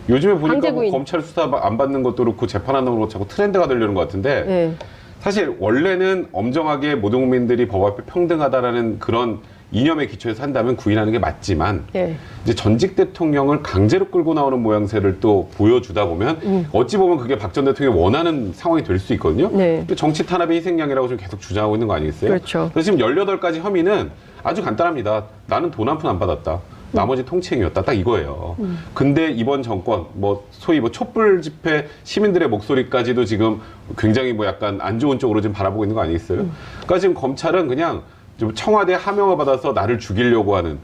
요즘에 보니까 뭐 강제구인. 검찰 수사 안 받는 것도 그렇고 재판한다고 그렇고 자꾸 트렌드가 되려는 것 같은데 네. 사실 원래는 엄정하게 모든 국민들이 법 앞에 평등하다라는 그런 이념에 기초해서 한다면 구인하는 게 맞지만 네. 이제 전직 대통령을 강제로 끌고 나오는 모양새를 또 보여주다 보면 어찌 보면 그게 박 전 대통령이 원하는 상황이 될 수 있거든요. 네. 근데 정치 탄압의 희생양이라고 지금 계속 주장하고 있는 거 아니겠어요? 그렇죠. 그래서 지금 18가지 혐의는 아주 간단합니다. 나는 돈 한 푼 안 받았다. 나머지 통치행위였다. 딱 이거예요. 근데 이번 정권, 뭐, 소위 뭐 촛불 집회 시민들의 목소리까지도 지금 굉장히 뭐 약간 안 좋은 쪽으로 지금 바라보고 있는 거 아니겠어요? 그러니까 지금 검찰은 그냥 좀 청와대 하명을 받아서 나를 죽이려고 하는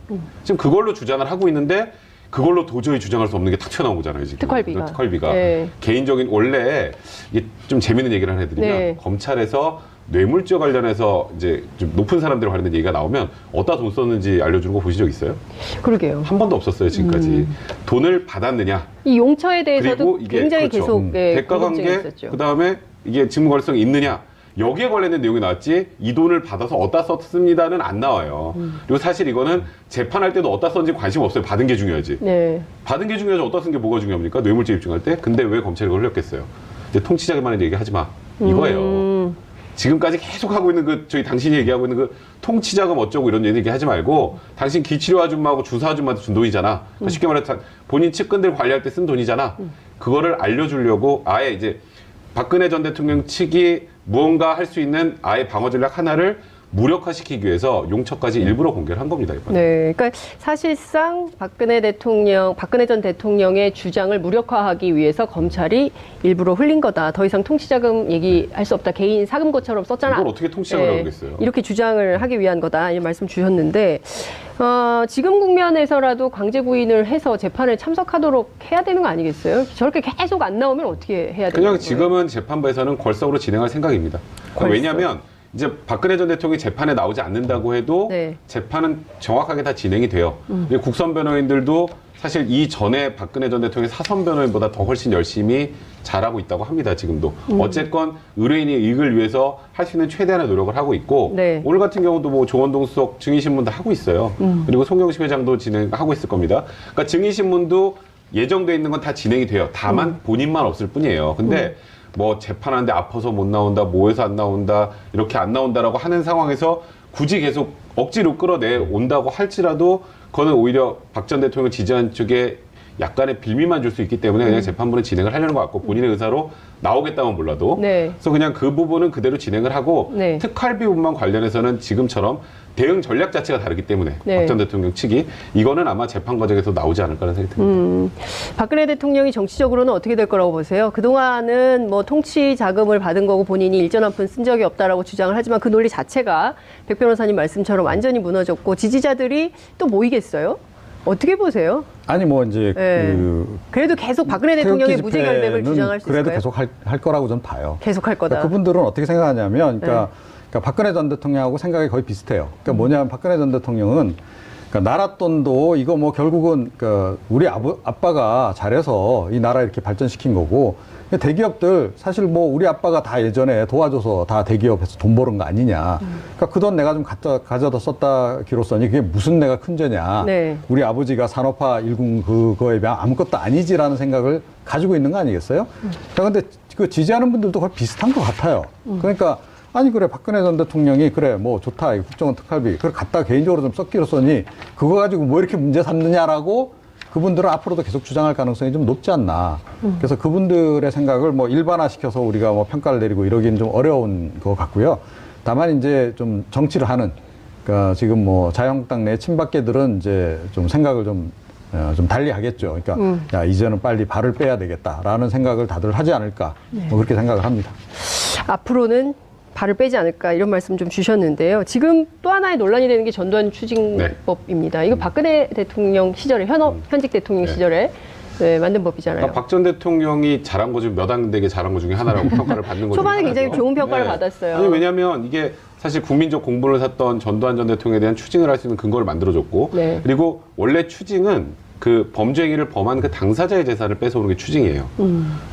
지금 그걸로 주장을 하고 있는데 그걸로 도저히 주장할 수 없는 게 탁 튀어나온 거잖아요, 지금. 특활비가. 특활비가. 네. 개인적인, 원래 이게 좀 재밌는 얘기를 하나 해드리면 네. 검찰에서 뇌물죄 관련해서 이제 좀 높은 사람들 관련된 얘기가 나오면 어디다 돈 썼는지 알려주는 거 보신 적 있어요? 그러게요. 한 번도 없었어요, 지금까지. 돈을 받았느냐. 이 용처에 대해서도 그리고 이게 굉장히 그렇죠. 계속 대가 궁금증이 관계, 있었죠. 그 다음에 이게 직무 관련성이 있느냐. 여기에 관련된 내용이 나왔지 이 돈을 받아서 어디다 썼습니다는 안 나와요. 그리고 사실 이거는 재판할 때도 어디다 썼는지 관심 없어요. 받은 게 중요하지. 네. 받은 게 중요하지 어디다 쓴 게 뭐가 중요합니까? 뇌물죄 입증할 때. 근데 왜 검찰이 그걸 흘렸겠어요? 이제 통치자기만 얘기하지 마. 이거예요. 지금까지 계속 하고 있는 그 저희 당신이 얘기하고 있는 그 통치자금 어쩌고 이런 얘기 하지 말고 당신 기치료 아줌마하고 주사 아줌마한테 준 돈이잖아. 그러니까 쉽게 말해서 본인 측근들 관리할 때 쓴 돈이잖아. 그거를 알려주려고 아예 이제 박근혜 전 대통령 측이 무언가 할 수 있는 아예 방어 전략 하나를 무력화시키기 위해서 용처까지 일부러 공개를 한 겁니다. 이번에. 네, 그러니까 사실상 박근혜 전 대통령의 주장을 무력화하기 위해서 검찰이 일부러 흘린 거다. 더 이상 통치자금 얘기할 수 없다. 개인 사금고처럼 썼잖아. 이걸 어떻게 통치자금을 하겠어요? 이렇게 주장을 하기 위한 거다. 이런 말씀 주셨는데 지금 국면에서라도 강제 구인을 해서 재판에 참석하도록 해야 되는 거 아니겠어요? 저렇게 계속 안 나오면 어떻게 해야 되는 그냥 거예요? 지금은 재판부에서는 걸석으로 진행할 생각입니다. 걸석. 왜냐하면 이제 박근혜 전 대통령이 재판에 나오지 않는다고 해도 네. 재판은 정확하게 다 진행이 돼요. 그리고 국선 변호인들도 사실 이 전에 박근혜 전 대통령의 사선 변호인보다 더 훨씬 열심히 잘하고 있다고 합니다. 지금도. 어쨌건 의뢰인의 이익을 위해서 할 수 있는 최대한의 노력을 하고 있고 네. 오늘 같은 경우도 뭐 조원동 수석 증인신문 다 하고 있어요. 그리고 송경식 회장도 진행하고 있을 겁니다. 그러니까 증인신문도 예정돼 있는 건 다 진행이 돼요. 다만 본인만 없을 뿐이에요. 근데 뭐 재판하는데 아파서 못 나온다, 뭐해서 안 나온다, 이렇게 안 나온다라고 하는 상황에서 굳이 계속 억지로 끌어내 온다고 할지라도 그거는 오히려 박 전 대통령을 지지한 쪽에 약간의 빌미만 줄 수 있기 때문에 그냥 재판부는 진행을 하려는 것 같고 본인의 의사로 나오겠다면 몰라도 네. 그래서 그냥 그 부분은 그대로 진행을 하고 네. 특활비 부분만 관련해서는 지금처럼 대응 전략 자체가 다르기 때문에 네. 박 전 대통령 측이 이거는 아마 재판 과정에서 나오지 않을까라는 생각이 듭니다. 박근혜 대통령이 정치적으로는 어떻게 될 거라고 보세요? 그동안은 뭐 통치 자금을 받은 거고 본인이 일전 한 푼 쓴 적이 없다라고 주장을 하지만 그 논리 자체가 백 변호사님 말씀처럼 완전히 무너졌고 지지자들이 또 모이겠어요? 어떻게 보세요? 아니 뭐 이제 네. 그래도 계속 박근혜 대통령의 태극기 무죄 결백을 집회는 주장할 수 그래도 있을까요? 계속 할 거라고 저는 봐요. 계속 할 거다. 그러니까 그분들은 어떻게 생각하냐면, 그러니까 박근혜 전 대통령하고 생각이 거의 비슷해요. 그러니까 뭐냐면 박근혜 전 대통령은 그러니까 나라 돈도 이거 뭐 결국은 그 우리 아빠가 잘해서 이 나라 이렇게 발전시킨 거고 대기업들 사실 뭐 우리 아빠가 다 예전에 도와줘서 다 대기업에서 돈 버는 거 아니냐. 그러니까 그 돈 내가 좀 가져다 썼다 기로써니 그게 무슨 내가 큰 죄냐. 네. 우리 아버지가 산업화 일군 그거에 비하면 아무것도 아니지라는 생각을 가지고 있는 거 아니겠어요? 그런데 그 지지하는 분들도 거의 비슷한 것 같아요. 그러니까 아니 그래 박근혜 전 대통령이 그래 뭐 좋다 이 국정원 특활비 그걸 갖다 개인적으로 좀 썼기로 써니 그거 가지고 뭐 이렇게 문제 삼느냐라고 그분들은 앞으로도 계속 주장할 가능성이 좀 높지 않나. 그래서 그분들의 생각을 뭐 일반화시켜서 우리가 뭐 평가를 내리고 이러기는 좀 어려운 것 같고요. 다만 이제 좀 정치를 하는 그러니까 지금 뭐 자유한국당 내 친박계들은 이제 좀 생각을 좀 달리 하겠죠. 그러니까 야 이제는 빨리 발을 빼야 되겠다라는 생각을 다들 하지 않을까 뭐 그렇게 생각을 합니다. 앞으로는 발을 빼지 않을까 이런 말씀 좀 주셨는데요. 지금 또 하나의 논란이 되는 게 전두환 추징법입니다. 이거 박근혜 대통령 시절에 현직 대통령 시절에 만든 법이잖아요. 그러니까 박 전 대통령이 잘한 거 중 몇 안 되게 잘한 거 중에 하나라고 평가를 받는 거죠. 초반에 굉장히 좋은 평가를 받았어요. 아니 왜냐하면 이게 사실 국민적 공분을 샀던 전두환 전 대통령에 대한 추징을 할 수 있는 근거를 만들어줬고 네. 그리고 원래 추징은 그 범죄 행위를 범한 그 당사자의 재산을 뺏어오는 게 추징이에요.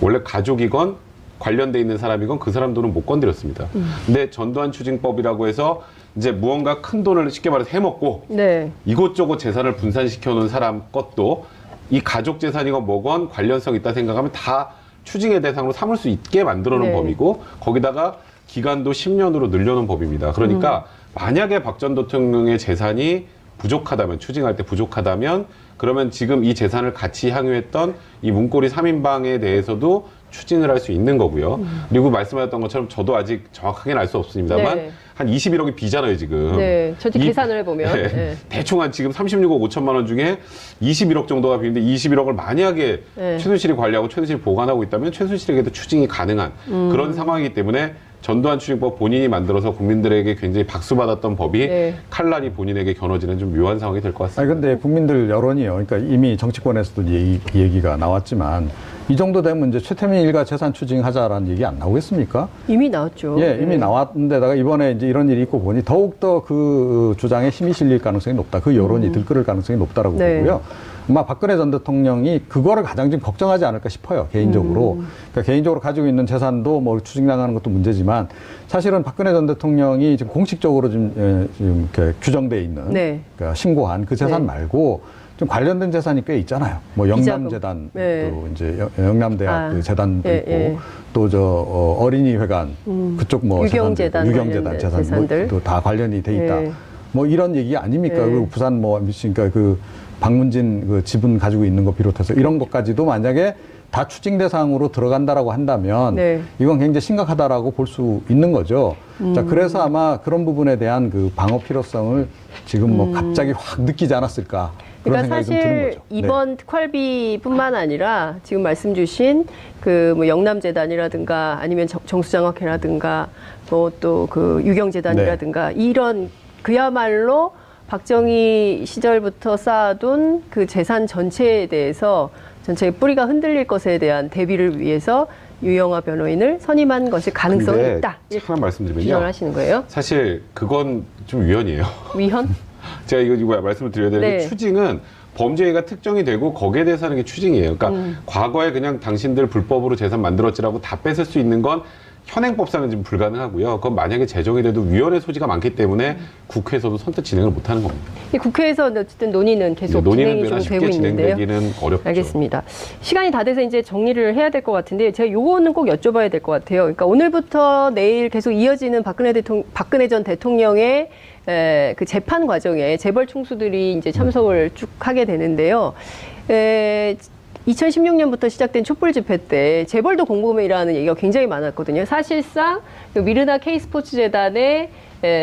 원래 가족이건 관련돼 있는 사람이건 그 사람 돈은 못 건드렸습니다. 근데 전두환 추징법이라고 해서 이제 무언가 큰 돈을 쉽게 말해서 해먹고 네. 이곳저곳 재산을 분산시켜 놓은 사람 것도 이 가족 재산이건 뭐건 관련성 있다 생각하면 다 추징의 대상으로 삼을 수 있게 만들어 놓은 네. 법이고 거기다가 기간도 10년으로 늘려놓은 법입니다. 그러니까 만약에 박 전 대통령의 재산이 부족하다면 추징할 때 부족하다면 그러면 지금 이 재산을 같이 향유했던 이 문고리 3인방에 대해서도 추징을 할 수 있는 거고요. 그리고 말씀하셨던 것처럼 저도 아직 정확하게는 알 수 없습니다만 네. 한 21억이 비잖아요 지금. 네, 저도 계산을 해보면. 네. 네. 대충 한 지금 36억 5천만 원 중에 21억 정도가 비는데 21억을 만약에 네. 최순실이 관리하고 최순실이 보관하고 있다면 최순실에게도 추징이 가능한 그런 상황이기 때문에 전두환 추징법 본인이 만들어서 국민들에게 굉장히 박수받았던 법이 네. 칼날이 본인에게 겨눠지는 좀 묘한 상황이 될 것 같습니다. 아니 근데 국민들 여론이요. 그러니까 이미 정치권에서도 얘기가 나왔지만 이 정도 되면 이제 최태민 일가 재산 추징하자라는 얘기 안 나오겠습니까? 이미 나왔죠. 예, 이미 네. 나왔는데다가 이번에 이제 이런 일이 있고 보니 더욱더 그 주장에 힘이 실릴 가능성이 높다. 그 여론이 들끓을 가능성이 높다라고 네. 보고요. 아마 박근혜 전 대통령이 그거를 가장 좀 걱정하지 않을까 싶어요. 개인적으로. 그러니까 개인적으로 가지고 있는 재산도 뭐 추징당하는 것도 문제지만 사실은 박근혜 전 대통령이 지금 공식적으로 지금 이렇게 규정돼 있는 네. 그러니까 신고한 그 재산 네. 말고 좀 관련된 재산이 꽤 있잖아요. 뭐 영남재단, 네. 또 이제 영남대학 그 재단도 예, 있고 예. 또 저 어린이회관 그쪽 뭐 유경재단 유경재단 재산 재산들. 뭐 다 관련이 돼 있다. 예. 뭐 이런 얘기 아닙니까? 예. 그리고 부산 뭐 그러니까 그 박문진 그 지분 가지고 있는 거 비롯해서 이런 것까지도 만약에 다 추징 대상으로 들어간다라고 한다면 네. 이건 굉장히 심각하다라고 볼 수 있는 거죠. 자, 그래서 아마 그런 부분에 대한 그 방어 필요성을 지금 뭐 갑자기 확 느끼지 않았을까. 그런 그러니까 생각이 좀 드는 사실 거죠. 이번 특활비뿐만 아니라 지금 말씀 주신 그 뭐 영남재단이라든가 아니면 정수장학회라든가 뭐 또 그 유경재단이라든가 이런 그야말로 박정희 시절부터 쌓아둔 그 재산 전체에 대해서 전체의 뿌리가 흔들릴 것에 대한 대비를 위해서 유영하 변호인을 선임한 것이 가능성이 근데 있다. 이렇게 하나 말씀드리면요. 주장을 하시는 거예요? 사실 그건 좀 위헌이에요. 위헌? 제가 이거 말씀을 드려야 되는데 네. 추징은 범죄가 특정이 되고 거기에 대해서 하는 게 추징이에요. 그러니까 과거에 그냥 당신들 불법으로 재산 만들었지라고 다 뺏을 수 있는 건 현행법상은 지금 불가능하고요. 그건 만약에 제정이 돼도 위헌의 소지가 많기 때문에 국회에서도 선뜻 진행을 못하는 겁니다. 이 국회에서 어쨌든 논의는 계속 논의는 진행이 좀 되나 되고 쉽게 있는데요. 진행되기는 어렵죠. 알겠습니다. 시간이 다 돼서 이제 정리를 해야 될 것 같은데 제가 요거는 꼭 여쭤봐야 될 것 같아요. 그러니까 오늘부터 내일 계속 이어지는 박근혜 전 대통령의 그 재판 과정에 재벌 총수들이 이제 참석을 쭉 하게 되는데요. 2016년부터 시작된 촛불 집회 때 재벌도 공범이라는 얘기가 굉장히 많았거든요. 사실상 그 미르나 K스포츠 재단에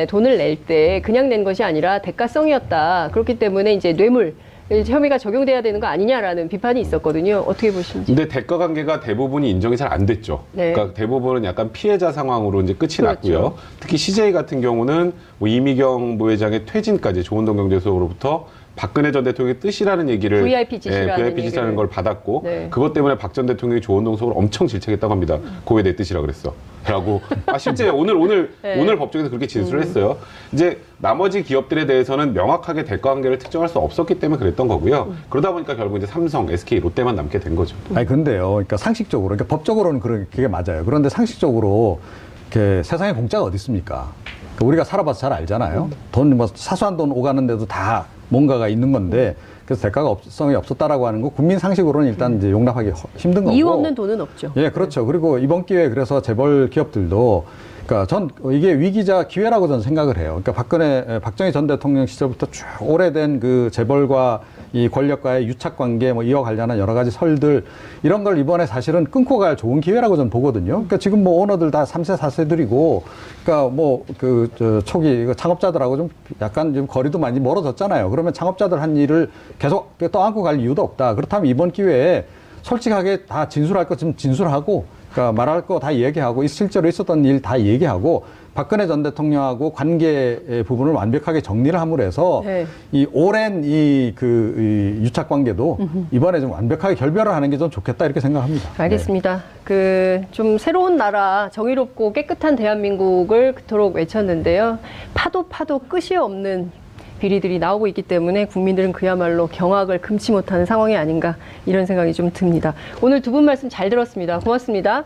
돈을 낼 때 그냥 낸 것이 아니라 대가성이었다. 그렇기 때문에 이제 뇌물 혐의가 적용돼야 되는 거 아니냐라는 비판이 있었거든요. 어떻게 보시는지. 근데 대가 관계가 대부분이 인정이 잘 안 됐죠. 네. 그러니까 대부분은 약간 피해자 상황으로 이제 끝이 그렇죠. 났고요. 특히 CJ 같은 경우는 뭐 이미경 부회장의 퇴진까지 조원동 경제수석으로부터 박근혜 전 대통령의 뜻이라는 얘기를 VIP 지시라는 VIP 지시라는 얘기를. 걸 받았고 네. 그것 때문에 박 전 대통령이 조원동 속을 엄청 질책했다고 합니다. 그거 왜 내 뜻이라 그랬어? 라고 실제 오늘 네. 법정에서 그렇게 진술을 했어요. 이제 나머지 기업들에 대해서는 명확하게 대가 관계를 특정할 수 없었기 때문에 그랬던 거고요. 그러다 보니까 결국 이제 삼성, SK, 롯데만 남게 된 거죠. 아니 근데요. 그러니까 상식적으로, 그러니까 법적으로는 그게 맞아요. 그런데 상식적으로 이렇게 세상에 공짜가 어디 있습니까? 그러니까 우리가 살아봐서 잘 알잖아요. 돈 뭐 사소한 돈 오가는데도 다 뭔가가 있는 건데 그래서 대가가 성이 없었다라고 하는 거 국민 상식으로는 일단 이제 용납하기 힘든 거고. 이유 없는 돈은 없죠. 예, 그렇죠. 그리고 이번 기회에 그래서 재벌 기업들도 그러니까 전 이게 위기자 기회라고 저는 생각을 해요. 그러니까 박정희 전 대통령 시절부터 쭉 오래된 그 재벌과 이 권력과의 유착 관계 뭐 이와 관련한 여러 가지 설들 이런 걸 이번에 사실은 끊고 갈 좋은 기회라고 저는 보거든요. 그러니까 지금 뭐 오너들 다 3세, 4세들이고 그러니까 뭐 초기 창업자들하고 좀 약간 좀 거리도 많이 멀어졌잖아요. 그러면 창업자들 한 일을 계속 떠안고 갈 이유도 없다. 그렇다면 이번 기회에 솔직하게 다 진술할 것 좀 진술하고 그러니까 말할 거 다 얘기하고 실제로 있었던 일 다 얘기하고 박근혜 전 대통령하고 관계 부분을 완벽하게 정리를 함으로 해서 네. 이 오랜 이 유착 관계도 이번에 좀 완벽하게 결별을 하는 게 좀 좋겠다 이렇게 생각합니다. 알겠습니다. 좀 새로운 나라, 정의롭고 깨끗한 대한민국을 그토록 외쳤는데요. 파도 끝이 없는 비리들이 나오고 있기 때문에 국민들은 그야말로 경악을 금치 못하는 상황이 아닌가 이런 생각이 좀 듭니다. 오늘 두 분 말씀 잘 들었습니다. 고맙습니다.